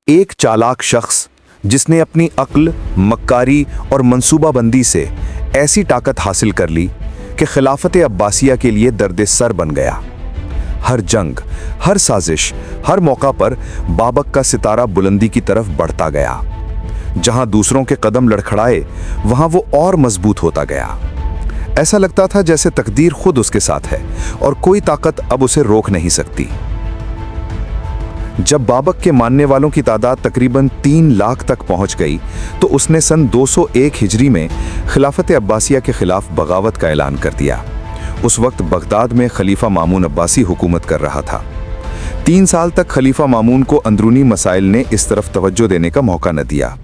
ایک चालाक शख्स जिसने अपनी अक्ल, मक्कारी और मंसूबाबंदी से ऐसी ताकत हासिल कर ली कि खिलाफत अब्बासिया के लिए दर्द सर बन गया। हर जंग, हर साजिश, हर मौका पर बाबक का सितारा बुलंदी की तरफ बढ़ता गया। जहां दूसरों के कदम लड़खड़ाए, वहां वो और मजबूत होता गया। ऐसा लगता था जैसे तकदीर खुद उसके साथ है और कोई ताकत अब उसे रोक नहीं सकती। जब बाबक के मानने वालों की तादाद तकरीबन 3 लाख तक पहुंच गई, तो उसने सन 201 हिजरी में खिलाफत अब्बासिया के खिलाफ बगावत का ऐलान कर दिया। उस वक्त बगदाद में खलीफा मामून अब्बासी हुकूमत कर रहा था। 3 साल तक खलीफा मामून को अंदरूनी मसाइल ने इस तरफ तवज्जो देने का मौका न दिया।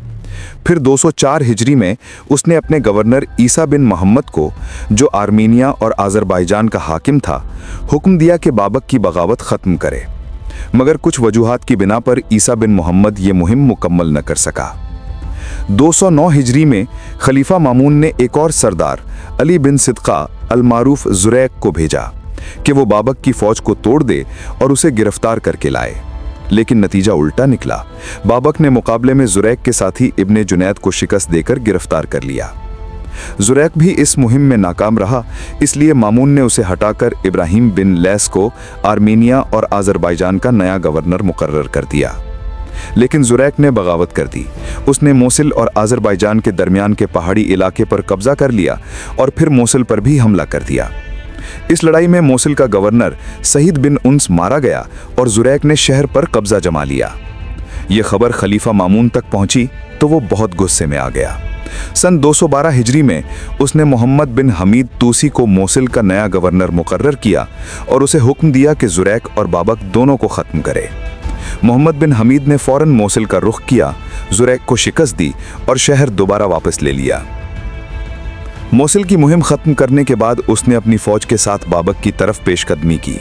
फिर 204 हिजरी में उसने अपने गवर्नर ईसा बिन मोहम्मद को, जो आर्मीनिया और आज़रबाईजान का हाकिम था, हुक्म दिया कि बाबक की बगावत ख़त्म करे। मगर कुछ वजूहात की बिना पर ईसा बिन मोहम्मद ये मुहिम मुकम्मल न कर सका। 209 हिजरी में खलीफा मामून ने एक और सरदार अली बिन सिद्का अल-मारूफ ज़ुरैक को भेजा कि वो बाबक की फौज को तोड़ दे और उसे गिरफ्तार करके लाए। लेकिन नतीजा उल्टा निकला। बाबक ने मुकाबले में ज़ुरैक के साथी इब्ने जुनैद को शिकस्त देकर गिरफ्तार कर लिया। ज़ुरैक भी इस मुहिम में नाकाम रहा, इसलिए मामून ने उसे हटाकर इब्राहिम बिन लैस को आर्मीनिया और आज़रबाईजान का नया गवर्नर मुकर्रर कर दिया। लेकिन ज़ुरैक ने बगावत कर दी। उसने मोसिल और आज़रबाईजान के दरमियान के पहाड़ी इलाके पर कब्जा कर लिया और फिर मोसिल पर भी हमला कर दिया। इस लड़ाई में मोसिल का गवर्नर सईद बिन उन्स मारा गया और ज़ुरैक ने शहर पर कब्जा जमा लिया। यह खबर खलीफा मामून तक पहुंची तो वो बहुत गुस्से में आ गया। सन 212 हिजरी में उसने मोहम्मद बिन हमीद तूसी को मोसिल का नया गवर्नर मुकर्रर किया और उसे हुक्म दिया कि ज़ुरैक और बाबक दोनों को ख़त्म करे। मोहम्मद बिन हमीद ने फ़ौरन मोसिल का रुख किया, ज़ुरैक को शिकस्त दी और शहर दोबारा वापस ले लिया। मोसिल की मुहिम ख़त्म करने के बाद उसने अपनी फ़ौज के साथ बाबक की तरफ पेशकदमी की।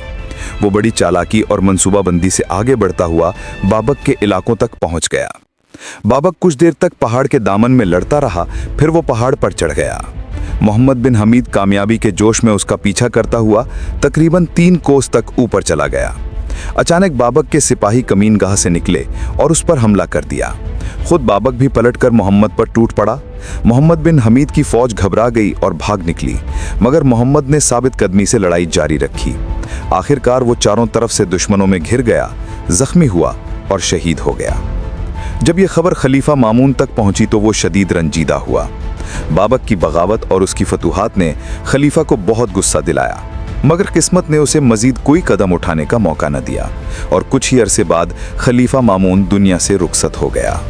वो बड़ी चालाकी और मंसूबाबंदी से आगे बढ़ता हुआ बाबक के इलाकों तक पहुंच गया। बाबक कुछ देर तक पहाड़ के दामन में लड़ता रहा, फिर वो पहाड़ पर चढ़ गया। मोहम्मद बिन हमीद कामयाबी के जोश में उसका पीछा करता हुआ तकरीबन 3 कोस तक ऊपर चला गया। अचानक बाबक के सिपाही कमीनगाह से निकले और उस पर हमला कर दिया। खुद बाबक भी पलटकर मोहम्मद पर टूट पड़ा। मोहम्मद बिन हमीद की फौज घबरा गई और भाग निकली, मगर मोहम्मद ने साबित कदमी से लड़ाई जारी रखी। आखिरकार वो चारों तरफ से दुश्मनों में घिर गया, जख्मी हुआ और शहीद हो गया। जब यह खबर खलीफा मामून तक पहुंची तो वो शदीद रंजीदा हुआ। बाबक की बगावत और उसकी फतूहात ने खलीफा को बहुत गुस्सा दिलाया, मगर किस्मत ने उसे मजीद कोई कदम उठाने का मौका न दिया और कुछ ही अरसे बाद खलीफा मामून दुनिया से रुखसत हो गया।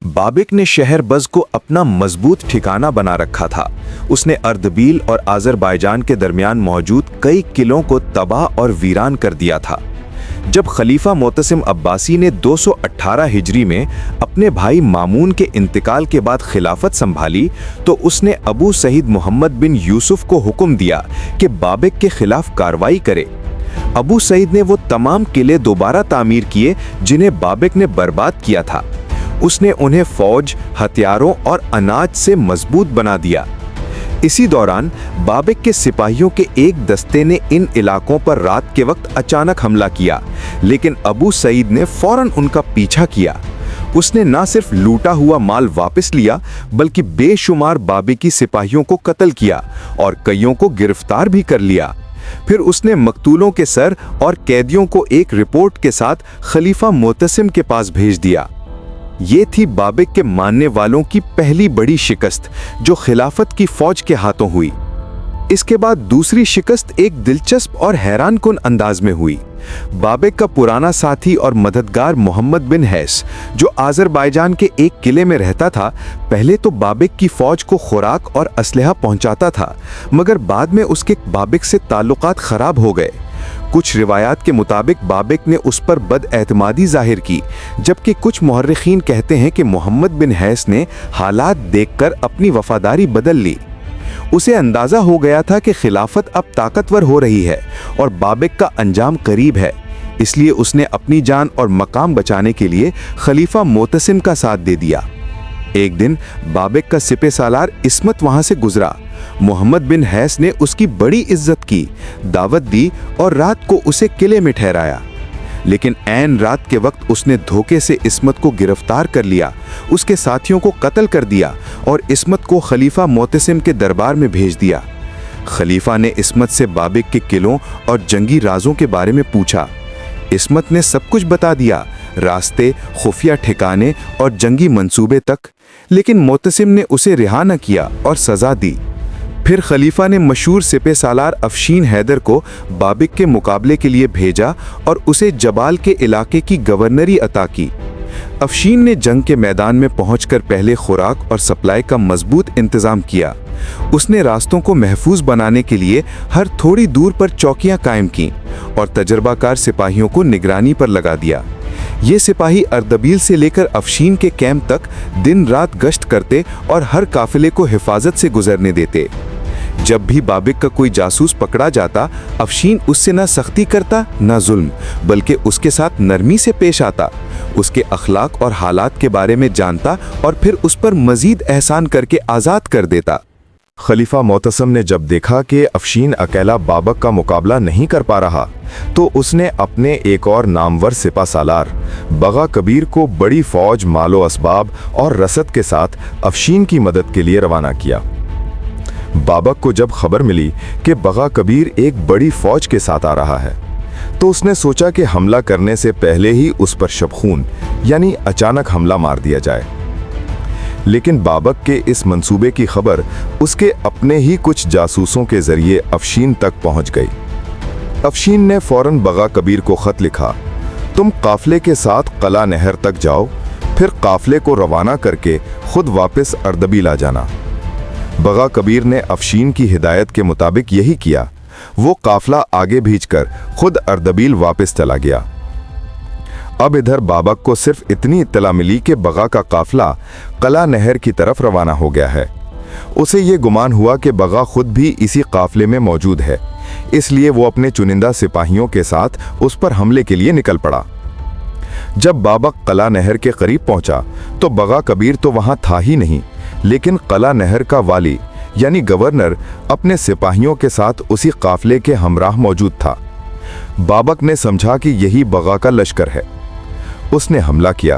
बाबक ने शहर बज़ को अपना मजबूत ठिकाना बना रखा था। उसने अर्दबील और आज़रबाईजान के दरमियान मौजूद कई किलों को तबाह और वीरान कर दिया था। जब खलीफा मोतसिम अब्बासी ने 218 हिजरी में अपने भाई मामून के इंतकाल के बाद खिलाफत संभाली, तो उसने अबू सईद मोहम्मद बिन यूसुफ को हुक्म दिया कि बाबक के खिलाफ कार्रवाई करे। अबू सईद ने वो तमाम किले दोबारा तामीर किए जिन्हें बाबक ने बर्बाद किया था। उसने उन्हें फौज, हथियारों और अनाज से मजबूत बना दिया। इसी दौरान बाबक के सिपाहियों के एक दस्ते ने इन इलाकों पर रात के वक्त अचानक हमला किया, लेकिन अबू सईद ने फौरन उनका पीछा किया। उसने न सिर्फ लूटा हुआ माल वापस लिया, बल्कि बेशुमार बाबकी सिपाहियों को कत्ल किया और कईयों को गिरफ्तार भी कर लिया। फिर उसने मकतूलों के सर और कैदियों को एक रिपोर्ट के साथ खलीफा मोतसिम के पास भेज दिया। ये थी बाबक के मानने वालों की पहली बड़ी शिकस्त, जो खिलाफत की फौज के हाथों हुई। इसके बाद दूसरी शिकस्त एक दिलचस्प और हैरानकुन अंदाज में हुई। बाबक का पुराना साथी और मददगार मोहम्मद बिन हैस, जो आज़रबाईजान के एक किले में रहता था, पहले तो बाबक की फौज को खुराक और असलहा पहुंचाता था, मगर बाद में उसके बाबक से ताल्लुकात खराब हो गए। कुछ रिवायात के मुताबिक बाबक ने उस पर बदएतमादी जाहिर की, जबकि कुछ मुहर्रिखीन कहते हैं कि मोहम्मद बिन हैस ने हालात देखकर अपनी वफादारी बदल ली। उसे अंदाजा हो गया था कि खिलाफत अब ताकतवर हो रही है और बाबक का अंजाम करीब है, इसलिए उसने अपनी जान और मकाम बचाने के लिए खलीफा मोतसिम का साथ दे दिया। एक दिन बाबक का सिपह सालार इस्मत वहां से गुजरा। मोहम्मद बिन हैस ने उसकी बड़ी इज्जत की, दावत दी और रात को उसे किले में ठहराया। लेकिन ऐन रात के वक्त उसने धोखे से इस्मत को गिरफ्तार कर लिया, उसके साथियों को कत्ल कर दिया और इस्मत को खलीफा मोतसिम के दरबार में भेज दिया। खलीफा ने इस्मत से बाबिक के किलों और जंगी राजों के बारे में पूछा। इस्मत ने सब कुछ बता दिया, रास्ते, खुफिया ठिकाने और जंगी मंसूबे तक, लेकिन मोतसिम ने उसे रिहा न किया और सजा दी। फिर खलीफा ने मशहूर सिपह सालार अफशीन हैदर को बाबिक के मुकाबले के लिए भेजा और उसे जबाल के इलाके की गवर्नरी अता की। अफशीन ने जंग के मैदान में पहुंचकर पहले खुराक और सप्लाई का मजबूत इंतजाम किया। उसने रास्तों को महफूज बनाने के लिए हर थोड़ी दूर पर चौकियां कायम की और तजर्बाकार सिपाहियों को निगरानी पर लगा दिया। ये सिपाही अर्दबील से लेकर अफशीन के कैंप तक दिन रात गश्त करते और हर काफिले को हिफाजत से गुजरने देते। जब भी बाबिक का कोई जासूस पकड़ा जाता, अफशीन उससे न सख्ती करता न जुल्म, बल्कि उसके साथ नरमी से पेश आता, उसके अखलाक और हालात के बारे में जानता और फिर उस पर मजीद एहसान करके आज़ाद कर देता। खलीफा मोतसम ने जब देखा कि अफशीन अकेला बाबक का मुकाबला नहीं कर पा रहा, तो उसने अपने एक और नामवर सिपा सालार बगा कबीर को बड़ी फौज, मालो असबाब और रसद के साथ अफशीन की मदद के लिए रवाना किया। बाबक को जब खबर मिली कि बगा कबीर एक बड़ी फौज के साथ आ रहा है, तो उसने सोचा कि हमला करने से पहले ही उस पर शबखून यानी अचानक हमला मार दिया जाए। लेकिन बाबक के इस मंसूबे की खबर उसके अपने ही कुछ जासूसों के जरिए अफशीन तक पहुंच गई। अफशीन ने फौरन बगा कबीर को खत लिखा, तुम काफले के साथ कला नहर तक जाओ, फिर काफले को रवाना करके खुद वापस अर्दबील आ जाना। बगा कबीर ने अफशीन की हिदायत के मुताबिक यही किया। वो काफला आगे भेजकर खुद अर्दबील वापस चला गया। अब इधर बाबक को सिर्फ इतनी इत्तला मिली कि बगा का काफला कला नहर की तरफ रवाना हो गया है। उसे ये गुमान हुआ कि बगा खुद भी इसी काफले में मौजूद है, इसलिए वो अपने चुनिंदा सिपाहियों के साथ उस पर हमले के लिए निकल पड़ा। जब बाबक कला नहर के करीब पहुंचा तो बगा कबीर तो वहां था ही नहीं, लेकिन कला नहर का वाली यानी गवर्नर अपने सिपाहियों के साथ उसी काफले के हमराह मौजूद था। बाबक ने समझा कि यही बगा का लश्कर है। उसने हमला किया,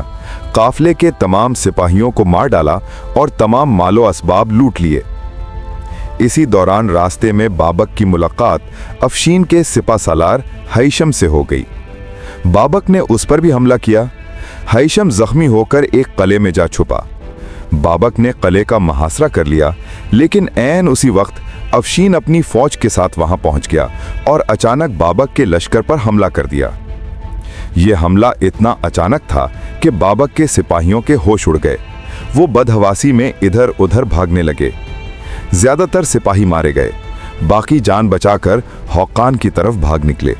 काफले के तमाम सिपाहियों को मार डाला और तमाम मालो असबाब लूट लिए। इसी दौरान रास्ते में बाबक की मुलाकात अफशीन के सिपा सालार हैशम से हो गई। बाबक ने उस पर भी हमला किया। हैशम जख्मी होकर एक कले में जा छुपा। बाबक ने कले का मुहासरा कर लिया, लेकिन ऐन उसी वक्त अफशीन अपनी फौज के साथ वहां पहुंच गया और अचानक बाबक के लश्कर पर हमला कर दिया। यह हमला इतना अचानक था कि बाबक के सिपाहियों के होश उड़ गए। वो बदहवासी में इधर उधर भागने लगे। ज्यादातर सिपाही मारे गए, बाकी जान बचाकर हौकान की तरफ भाग निकले।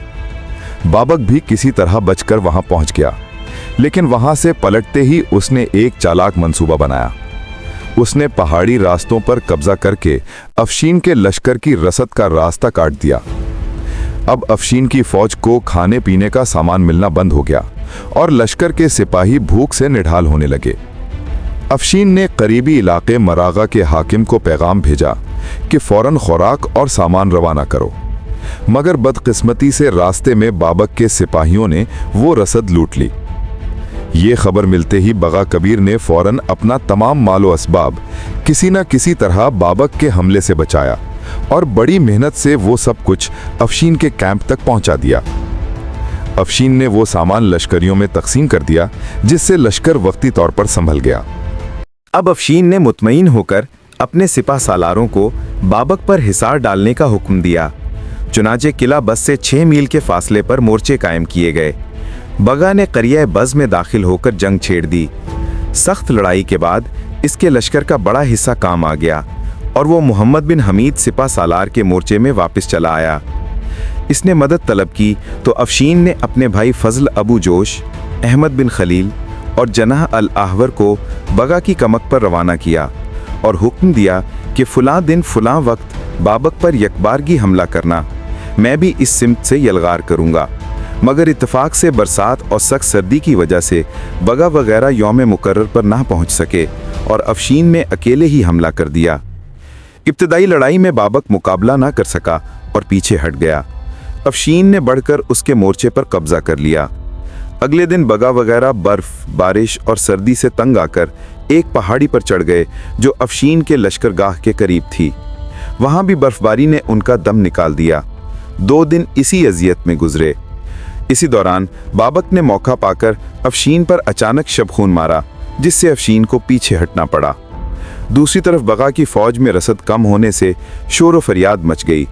बाबक भी किसी तरह बचकर वहां पहुंच गया, लेकिन वहां से पलटते ही उसने एक चालाक मंसूबा बनाया। उसने पहाड़ी रास्तों पर कब्जा करके अफशीन के लश्कर की रसद का रास्ता काट दिया। अब अफशीन की फौज को खाने पीने का सामान मिलना बंद हो गया और लश्कर के सिपाही भूख से निढाल होने लगे। अफशीन ने करीबी इलाके मरागा के हाकिम को पैगाम भेजा कि फौरन खुराक और सामान रवाना करो, मगर बदकिस्मती से रास्ते में बाबक के सिपाहियों ने वो रसद लूट ली। ये खबर मिलते ही बगा कबीर ने फौरन अपना तमाम मालो असबाब किसी न किसी तरह बाबक के हमले से बचाया और बड़ी मेहनत से वो सब कुछ अफशीन के कैंप तक पहुंचा दिया। अफशीन ने वो सामान लश्करियों में तकसीम कर दिया, जिससे लश्कर वक्ती तौर पर संभल गया। अब अफशीन ने मुतमईन होकर अपने सिपा सालारों को बाबक पर हिसार डालने का हुक्म दिया। चुनाचे किला बस से 6 मील के फासले पर मोर्चे कायम किए गए। बगा ने करिया बज़ में दाखिल होकर जंग छेड़ दी। सख्त लड़ाई के बाद इसके लश्कर का बड़ा हिस्सा काम आ गया और वो मोहम्मद बिन हमीद सिपा सालार के मोर्चे में वापस चला आया। इसने मदद तलब की तो अफशीन ने अपने भाई फजल अबू जोश, अहमद बिन खलील और जनाह अल आहवर को बगा की कमक पर रवाना किया और हुक्म दिया कि फलां दिन फलां वक्त बाबक पर यकबारगी हमला करना। मैं भी इस सिमत से यलगार करूँगा। मगर इत्तेफाक से बरसात और सख्त सर्दी की वजह से बगा वगैरह यौम मुकर्रर पर ना पहुँच सके और अफशीन में अकेले ही हमला कर दिया। इब्तदाई लड़ाई में बाबक मुकाबला ना कर सका और पीछे हट गया। अफशीन ने बढ़कर उसके मोर्चे पर कब्जा कर लिया अगले दिन बगा वगैरह बर्फ, बारिश और सर्दी से तंग आकर एक पहाड़ी पर चढ़ गए जो अफशीन के लश्करगाह के करीब थी। वहां भी बर्फबारी ने उनका दम निकाल दिया। 2 दिन इसी अजियत में गुजरे। इसी दौरान बाबक ने मौका पाकर अफशीन पर अचानक शबखून मारा, जिससे अफशीन को पीछे हटना पड़ा। दूसरी तरफ बगा की फौज में रसद कम होने से शोर व फरियाद मच गई।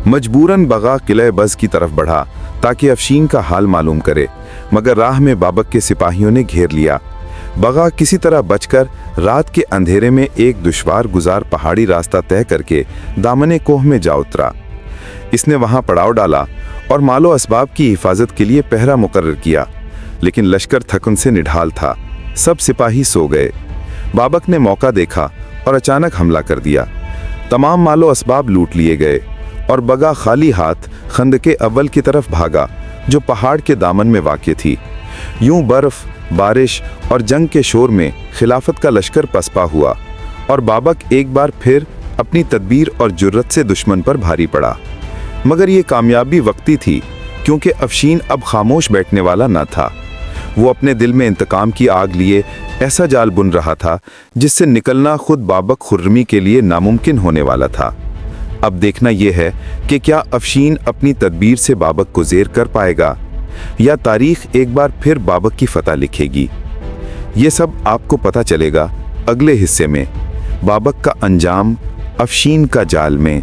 मजबूरन बगा किले बज की तरफ बढ़ा ताकि अफशीन का हाल मालूम करे, मगर राह में बाबक के सिपाहियों ने घेर लिया। बगा किसी तरह बचकर रात के अंधेरे में एक दुश्वार गुजार पहाड़ी रास्ता तय करके दामने कोह में जा उतरा। इसने वहां पड़ाव डाला और मालो असबाब की हिफाजत के लिए पहरा मुकर्रर किया, लेकिन लश्कर थकन से निढाल था। सब सिपाही सो गए। बाबक ने मौका देखा और अचानक हमला कर दिया। तमाम मालो असबाब लूट लिए गए और बगा खाली हाथ खंदके अव्वल की तरफ भागा, जो पहाड़ के दामन में वाक़ थी। यूं बर्फ, बारिश और जंग के शोर में खिलाफत का लश्कर पसपा हुआ और बाबक एक बार फिर अपनी तदबीर और जुर्रत से दुश्मन पर भारी पड़ा। मगर ये कामयाबी वक्ती थी, क्योंकि अफशीन अब खामोश बैठने वाला न था। वो अपने दिल में इंतकाम की आग लिए ऐसा जाल बुन रहा था जिससे निकलना खुद बाबक खुर्रमी के लिए नामुमकिन होने वाला था। अब देखना यह है कि क्या अफशीन अपनी तदबीर से बाबक को ज़ेर कर पाएगा या तारीख एक बार फिर बाबक की फतह लिखेगी। ये सब आपको पता चलेगा अगले हिस्से में, बाबक का अंजाम अफशीन का जाल में।